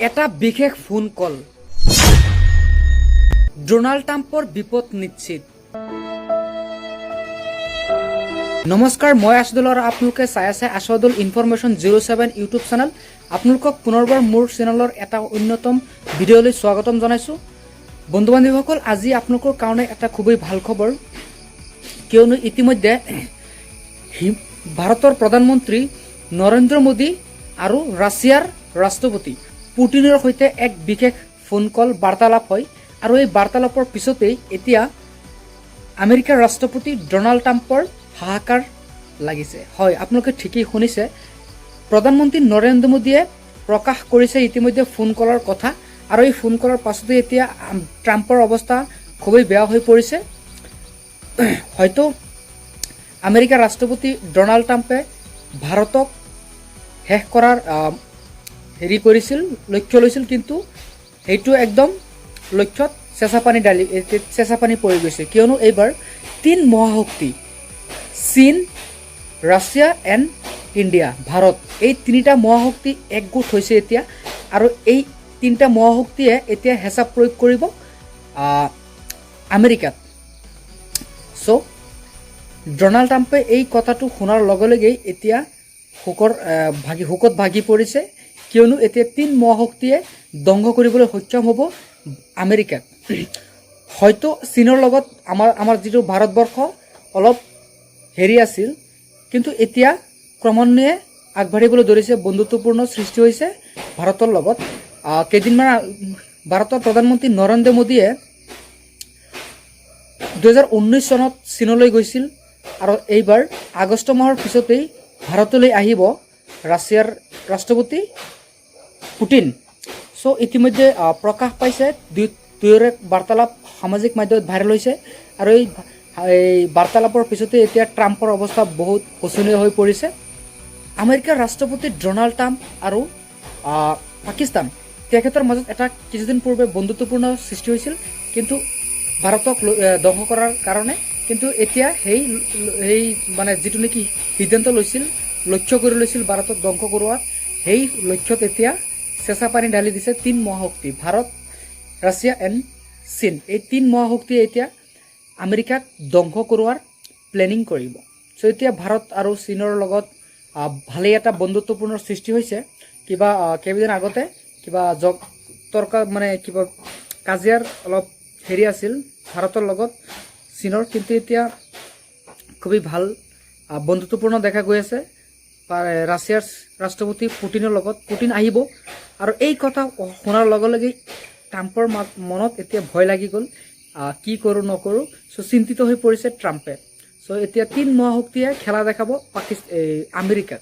এটা বিশেষ ফোন কল ডোনাল্ড ট্ৰাম্পৰ বিপদ নিশ্চিত। নমস্কাৰ, মই আছাদুল আৰু আপোনালোকে চাই আছে আছাদুল ইনফৰমেশ্যন 07 ইউটিউব চেনেল। আপোনালোকক পুনৰবাৰ মোৰ চেনেলৰ এটা অন্যতম ভিডিঅ'লৈ স্বাগতম জনাইছোঁ। বন্ধু বান্ধৱীসকল, আজি আপোনালোকৰ কাৰণে এটা খুবেই ভাল খবৰ, কিয়নো ইতিমধ্যে ভাৰতৰ প্ৰধানমন্ত্ৰী নৰেন্দ্ৰ মোদী আৰু ৰাছিয়াৰ ৰাষ্ট্ৰপতি পুটিনৰ সৈতে এক বিশেষ ফোন কল বাৰ্তালাপ হয়, আৰু এই বাৰ্তালাপৰ পিছতেই এতিয়া আমেৰিকাৰ ৰাষ্ট্ৰপতি ডোনাল্ড ট্ৰাম্পৰ হাহাকাৰ লাগিছে। হয়, আপোনালোকে ঠিকেই শুনিছে, প্ৰধানমন্ত্ৰী নৰেন্দ্ৰ মোদীয়ে প্ৰকাশ কৰিছে ইতিমধ্যে ফোন কলৰ কথা, আৰু এই ফোন কলৰ পাছতে এতিয়া ট্ৰাম্পৰ অৱস্থা খুবেই বেয়া হৈ পৰিছে। হয়তো আমেৰিকাৰ ৰাষ্ট্ৰপতি ডোনাল্ড ট্ৰাম্পে ভাৰতক শেষ কৰাৰ কৰিছিল, লক্ষ্য লৈছিল, কিন্তু সেইটো একদম লক্ষ্যত চেঁচা পানী পৰি গৈছে, কিয়নো এইবাৰ 3 মহাশক্তি চীন, ৰাছিয়া এণ্ড ইণ্ডিয়া, ভাৰত, এই 3টা মহাশক্তি একগোট হৈছে এতিয়া, আৰু এই 3টা মহাশক্তিয়ে এতিয়া হেঁচা প্ৰয়োগ কৰিব আমেৰিকাত। চ' ডোনাল্ড ট্ৰাম্পে এই কথাটো শুনাৰ লগে লগেই এতিয়া শোকত ভাগি পৰিছে, কিয়নো এতিয়া 3 মহাশক্তিয়ে ধ্বংস কৰিবলৈ সক্ষম হ'ব আমেৰিকাক। হয়তো চীনৰ লগত আমাৰ যিটো ভাৰতবৰ্ষ অলপ আছিল, কিন্তু এতিয়া ক্ৰমান্বয়ে আগবাঢ়িবলৈ ধৰিছে, বন্ধুত্বপূৰ্ণ সৃষ্টি হৈছে ভাৰতৰ লগত। কেইদিনমান ভাৰতৰ প্ৰধানমন্ত্ৰী নৰেন্দ্ৰ মোদীয়ে 2019 চনত চীনলৈ গৈছিল, আৰু এইবাৰ আগষ্ট মাহৰ পিছতেই ভাৰতলৈ আহিব ৰাছিয়াৰ ৰাষ্ট্ৰপতি পুটিন। চ' ইতিমধ্যে প্ৰকাশ পাইছে, দুয়োৰে বাৰ্তালাপ সামাজিক মাধ্যমত ভাইৰেল হৈছে, আৰু এই বাৰ্তালাপৰ পিছতে এতিয়া ট্ৰাম্পৰ অৱস্থা বহুত শোচনীয় হৈ পৰিছে। আমেৰিকাৰ ৰাষ্ট্ৰপতি ডোনাল্ড ট্ৰাম্প আৰু পাকিস্তান, তেখেতৰ মাজত এটা কিছুদিন পূৰ্বে বন্ধুত্বপূৰ্ণ সৃষ্টি হৈছিল, কিন্তু ভাৰতক ধ্বংস কৰাৰ কাৰণে। কিন্তু এতিয়া সেই মানে যিটো নেকি সিদ্ধান্ত লক্ষ্য কৰি লৈছিল ভাৰতক ধ্বংস কৰোৱাৰ, সেই লক্ষ্যত এতিয়া চেঁচা পানী ঢালি দিছে 3 মহাশক্তি, ভাৰত, ৰাছিয়া এণ্ড চীন। এই 3 মহাশক্তিয়ে এতিয়া আমেৰিকাক ধ্বংস কৰোৱাৰ প্লেনিং কৰিব। চ' এতিয়া ভাৰত আৰু চীনৰ লগত ভালেই এটা বন্ধুত্বপূৰ্ণ সৃষ্টি হৈছে। কেইদিন আগতে কিবা কাজিয়াৰ অলপ আছিল ভাৰতৰ লগত চীনৰ, কিন্তু এতিয়া খুবেই ভাল বন্ধুত্বপূৰ্ণ দেখা গৈ আছে ৰাছিয়াৰ ৰাষ্ট্ৰপতি পুটিনৰ লগত। পুটিন আহিব, আৰু এই কথা শুনাৰ লগে লগেই ট্ৰাম্পৰ মনত এতিয়া ভয় লাগি গ'ল, কি কৰোঁ নকৰোঁ। চ' চিন্তিত হৈ পৰিছে ট্ৰাম্পে। চ' এতিয়া 3 মহাশক্তিয়ে খেলা দেখাব আমেৰিকাক।